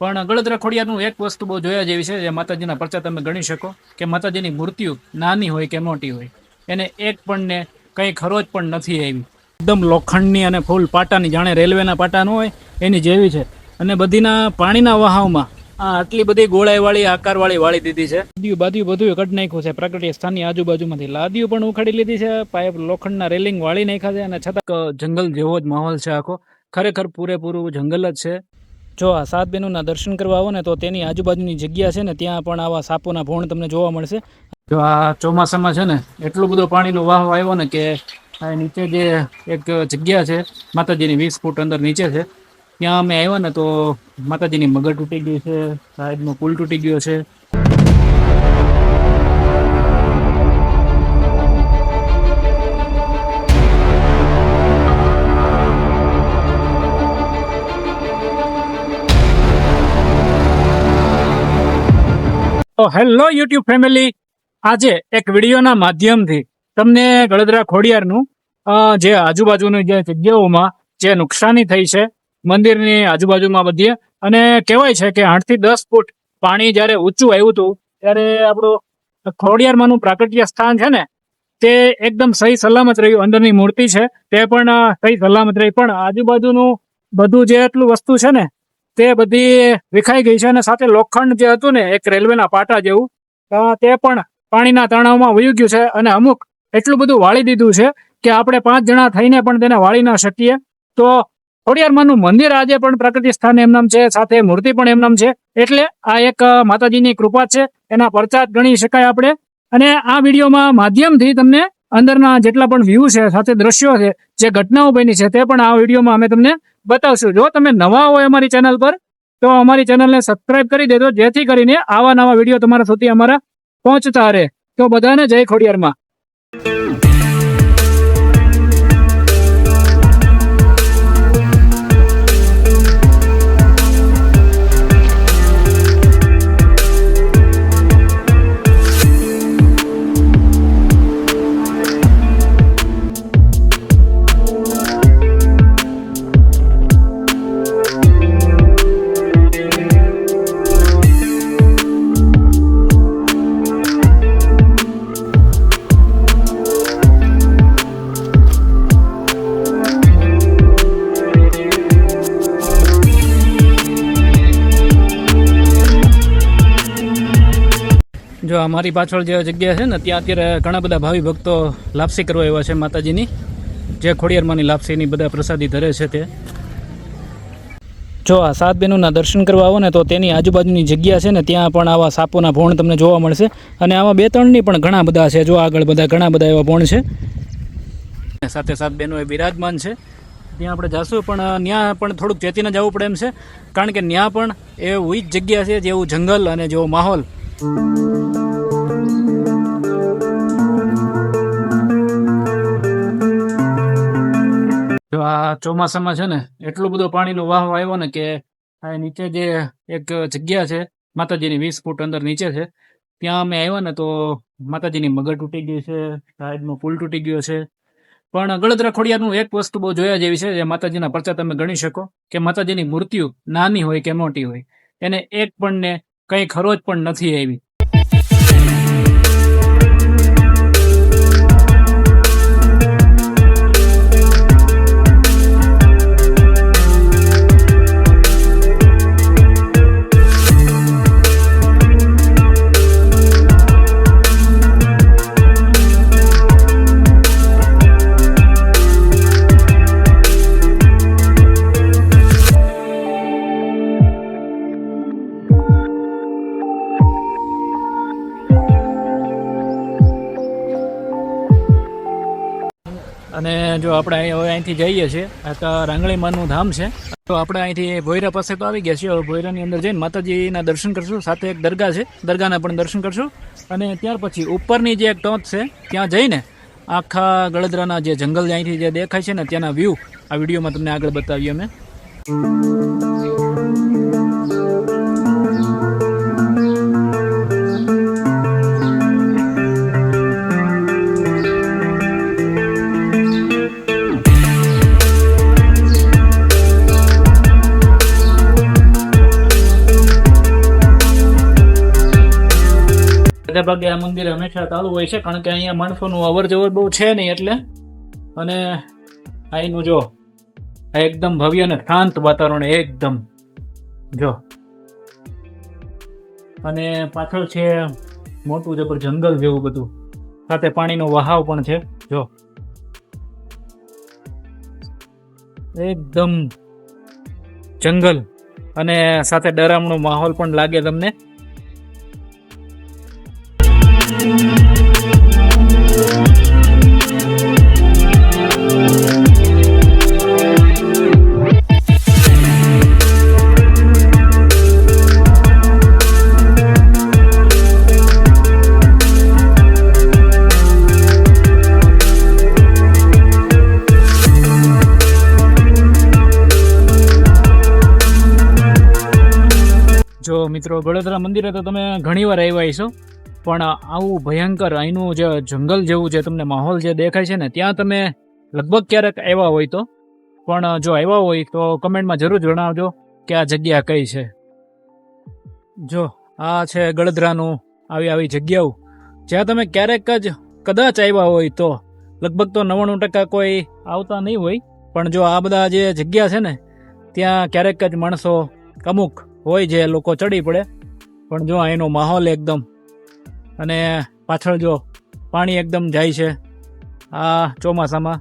પણ ગળદરા ખોડિયારનું એક વસ્તુ બહુ જોયા જેવી છે, જે માતાજીના પરચા તમે ગણી શકો કે માતાજીની મૂર્તિઓ નાની હોય કે મોટી હોય, એને એક પણ ને કંઈ ખરોચ પણ નથી આવી. એકદમ લોખંડની અને ફૂલ પાટાની, જાણે રેલવેના પાટા ન હોય એની જેવી છે. અને બધીના પાણીના વહાવમાં આ આટલી બધી ગોળાઈવાળી આકારવાળી વાળી દીધી છે. બાદિયું બધું કટ નાખ્યું છે. પ્રાકૃતિક સ્થાનની આજુબાજુમાંથી લાદીઓ પણ ઉખાડી લીધી છે. પાઇપ લોખંડના રેલિંગ વાળી નાખ્યા છે. અને છતાં જંગલ જેવો જ માહોલ છે આખો. ખરેખર પૂરેપૂરું જંગલ જ છે. જો આ 7 બહેનોના દર્શન કરવા આવો ને તો તેની આજુબાજુની જગ્યા છે ને ત્યાં પણ આવા સાપોના ભોણ તમને જોવા મળશે. જો આ ચોમાસામાં છે ને એટલું બધું પાણીનો વાહ આવ્યો ને કે આ નીચે જે એક જગ્યા છે માતાજીની 20 ફૂટ અંદર નીચે છે, ત્યાં અમે આવ્યા ને તો માતાજીની મગર તૂટી ગઈ છે, સાઈડનો પુલ તૂટી ગયો છે. તો હેલો યુટ્યુબ ફેમિલી, આજે એક વિડીયોના માધ્યમથી તમને ગળદરા ખોડિયારનું જે આજુબાજુની જે જગ્યાઓમાં જે નુકસાની થઈ છે મંદિરની આજુબાજુમાં બધી, અને કહેવાય છે કે 8 થી 10 ફૂટ પાણી જ્યારે ઊંચું આવ્યું હતું ત્યારે આપણું ખોડિયારમાંનું પ્રાકૃતિક સ્થાન છે ને તે એકદમ સહી સલામત રહ્યું. અંદરની મૂર્તિ છે તે પણ સહી સલામત રહી, પણ આજુબાજુનું બધું જે એટલું વસ્તુ છે ને તે બધી વિખાઈ ગઈ છે. અને સાથે લોખંડ જે હતું ને એક રેલવેના પાટા જેવું, તે પણ પાણીના તણાવમાં વયું ગયું છે. અને અમુક એટલું બધું વાળી દીધું છે કે આપણે 5 જણા થઈને પણ તેને વાળી ના શકીએ. તો ખોડિયારમાંનું મંદિર આજે પણ પ્રાકૃતિક સ્થાન એમનામ છે, સાથે મૂર્તિ પણ એમનામ છે. એટલે આ એક માતાજીની કૃપા છે, એના પરચાત ગણી શકાય આપણે. અને આ વિડીયોમાં માધ્યમથી તમને અંદરના જેટલા પણ વ્યૂ છે, સાથે દ્રશ્યો છે, જે ઘટનાઓ બની છે તે પણ આ વિડીયોમાં અમે તમને બતાવશું. જો તમે નવા હોય અમારી ચેનલ પર તો અમારી ચેનલને સબસ્ક્રાઇબ કરી દેજો, જેથી કરીને આવા નવા વિડીયો તમારા સુધી અમારા પહોંચતા રહે. તો બધાને જય ખોડિયારમાં. જો અમારી પાછળ જે જગ્યા છે ને ત્યાં અત્યારે ઘણા બધા ભાવિ ભક્તો લાપસી કરવા આવ્યા છે માતાજીની, જે ખોડિયારમાંની લાપસીની બધા પ્રસાદી ધરે છે તે. જો આ 7 બહેનોના દર્શન કરવા આવો ને તો તેની આજુબાજુની જગ્યા છે ને ત્યાં પણ આવા સાપોના ભોણ તમને જોવા મળશે. અને આવા 2-3ની પણ ઘણા બધા છે. જો આગળ બધા ઘણા બધા એવા ભોણ છે. સાથે 7 બહેનો એ બિરાજમાન છે. ત્યાં આપણે જાશું, પણ ત્યાં પણ થોડુંક ચેતીને જવું પડે એમ છે, કારણ કે ત્યાં પણ એવી જ જગ્યા છે જેવું જંગલ અને જેવો માહોલ. જો આ ચોમાસામાં છે ને એટલું બધું પાણીનો વાહ આવ્યો ને કે આ નીચે જે એક જગ્યા છે માતાજીની 20 ફૂટ અંદર નીચે છે, ત્યાં અમે આવ્યા ને તો માતાજીની મગર તૂટી ગઈ છે, સાઈડનો પુલ તૂટી ગયો છે. પણ ગળદરા ખોડિયારનું એક વસ્તુ બહુ જોયા જેવી છે, જે માતાજીના પરચા તમે ગણી શકો કે માતાજીની મૂર્તિઓ નાની હોય કે મોટી હોય, એને એક પણ ને કંઈ ખરોચ પણ નથી આવી. અને જો આપણે હવે અહીંથી જઈએ છીએ, આ તો રાંગળીમાનું ધામ છે. તો આપણે અહીંથી ભોયરા પાસે તો આવી ગયા છીએ. હવે ભોયરાની અંદર જઈને માતાજીના દર્શન કરશું, સાથે એક દરગાહ છે, દરગાહના પણ દર્શન કરશું. અને ત્યાર પછી ઉપરની જે એક ટોચ છે ત્યાં જઈને આખા ગળદરાના જે જંગલ અહીંથી જે દેખાય છે ને ત્યાંના વ્યૂ આ વિડીયોમાં તમને આગળ બતાવીએ અમે. મોટા ભાગે આ મંદિર હંમેશા ચાલુ હોય છે, કારણ કે અહીંયા માણસોનું અવર જવર બહુ છે નહીં એટલે. અને અહીંનું જો આ એકદમ ભવ્ય અને શાંત વાતાવરણ એકદમ જો. અને પાછળ છે મોટું જબર જંગલ જેવું બધું, સાથે પાણીનો વહાવ પણ છે જો. એકદમ જંગલ અને સાથે ડરામણો માહોલ પણ લાગે તમને. જો મિત્રો, ગળોદરા મંદિરે તો તમે ઘણીવાર આવ્યા હશો, પણ આવું ભયંકર અહીંનું જે જંગલ જેવું જે તમને માહોલ જે દેખાય છે ને, ત્યાં તમે લગભગ ક્યારેક આવ્યા હોય તો. પણ જો આવ્યા હોય તો કમેન્ટમાં જરૂર જણાવજો કે આ જગ્યા કઈ છે. જો આ છે ગળોદરાનું આવી જગ્યાઓ જ્યાં તમે ક્યારેક જ કદાચ આવ્યા હોય તો. લગભગ તો 99% કોઈ આવતા નહીં હોય, પણ જો આ બધા જે જગ્યા છે ને ત્યાં ક્યારેક જ માણસો અમુક હોય જે લોકો ચડી પડે. પણ જો એનો માહોલ એકદમ, અને પાછળ જો પાણી એકદમ જાય છે આ ચોમાસામાં.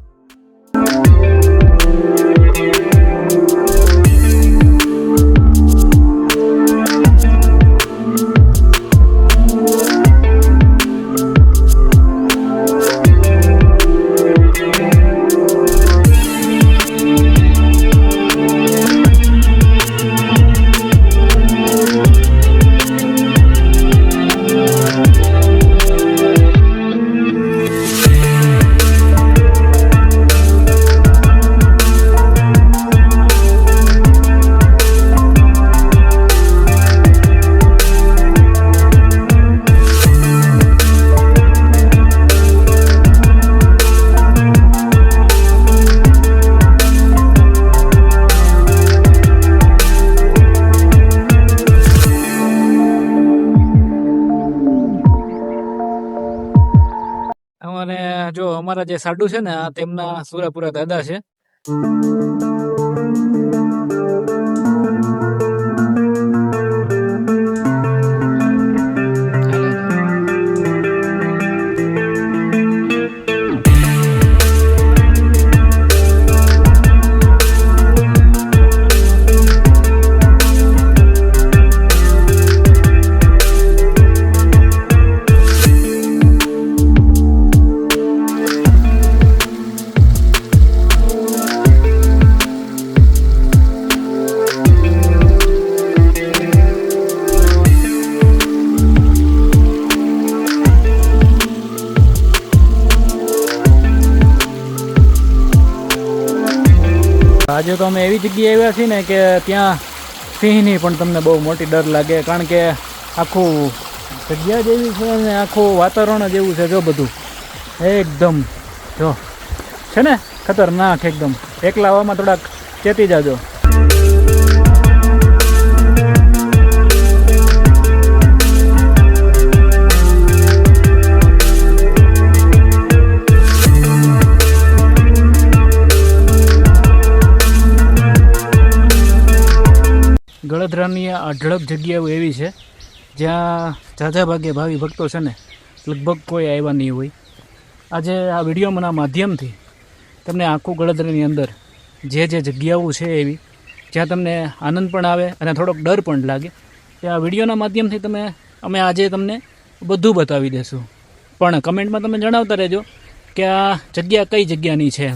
અને જો અમારા જે સાડુ છે ને, આ તેમના સુરાપુરા દાદા છે. આજે તો અમે એવી જગ્યાએ આવ્યા છીએ ને કે ત્યાં સિંહની પણ તમને બહુ મોટી ડર લાગે, કારણ કે આખું જગ્યા જેવી છે ને આખું વાતાવરણ જ એવું છે. જો બધું એકદમ જો છે ને ખતરનાક એકદમ. એકલા આવવામાં થોડાક ચેતી જાજો. ગળોદરાની આ અઢળક જગ્યાઓ એવી છે જ્યાં ઝાઝા ભાગે ભાવિ ભક્તો છે ને લગભગ કોઈ આવ્યા નહીં હોય. આજે આ વિડીયોના માધ્યમથી તમને આખું ગળોદરાની અંદર જે જગ્યાઓ છે એવી જ્યાં તમને આનંદ પણ આવે અને થોડોક ડર પણ લાગે, તે આ વિડીયોના માધ્યમથી અમે આજે તમને બધું બતાવી દઈશું. પણ કમેન્ટમાં તમે જણાવતા રહેજો કે આ જગ્યા કઈ જગ્યાની છે.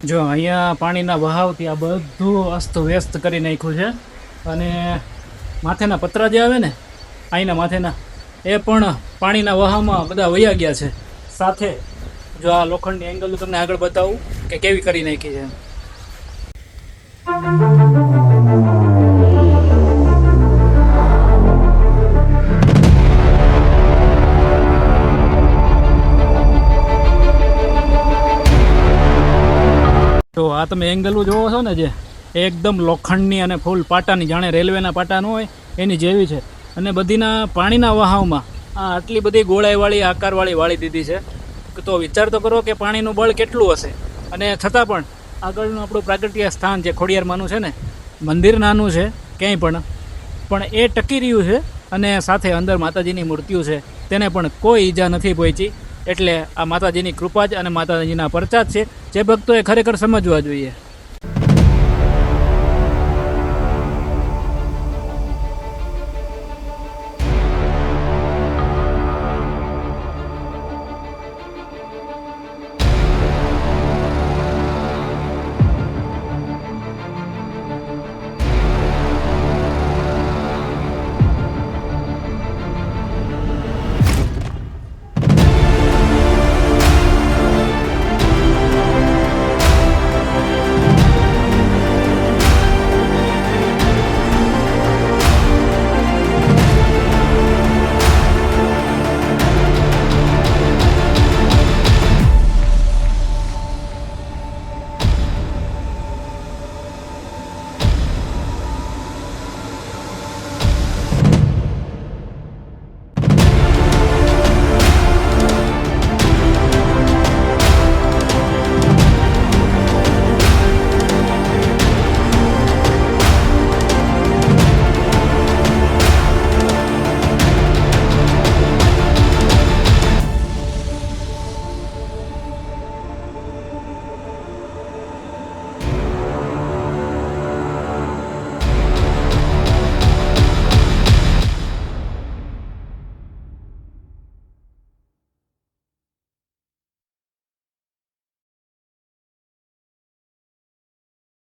જો અહીંયા પાણીના વહાવથી આ બધું અસ્ત વ્યસ્ત કરી નાખ્યું છે અને માથેના પતરા જે આવે ને અહીંના માથેના એ પણ પાણીના વહાવમાં બધા વયા ગયા છે. સાથે જો આ લોખંડની એંગલ તમને આગળ બતાવું કે કેવી કરી નાખી છે. તો આ તમે એંગલ જોવો છો ને જે એકદમ લોખંડની અને ફૂલ પાટાની, જાણે રેલવેના પાટા ન હોય એની જેવી છે. અને બધીના પાણીના વહાવમાં આ આટલી બધી ગોળાઈવાળી આકારવાળી વાળી દીધી છે. તો વિચાર તો કરો કે પાણીનું બળ કેટલું હશે. અને છતાં પણ આગળનું આપણું પ્રાગટ્ય સ્થાન જે ખોડિયારમાંનું છે ને, મંદિર નાનું છે ક્યાંય પણ એ ટકી રહ્યું છે. અને સાથે અંદર માતાજીની મૂર્તિઓ છે તેને પણ કોઈ ઈજા નથી પહોંચી. એટલે આ માતાજીની કૃપા જ અને માતાજીના પરચાજ છે, જે ભક્તોએ ખરેખર સમજવા જોઈએ.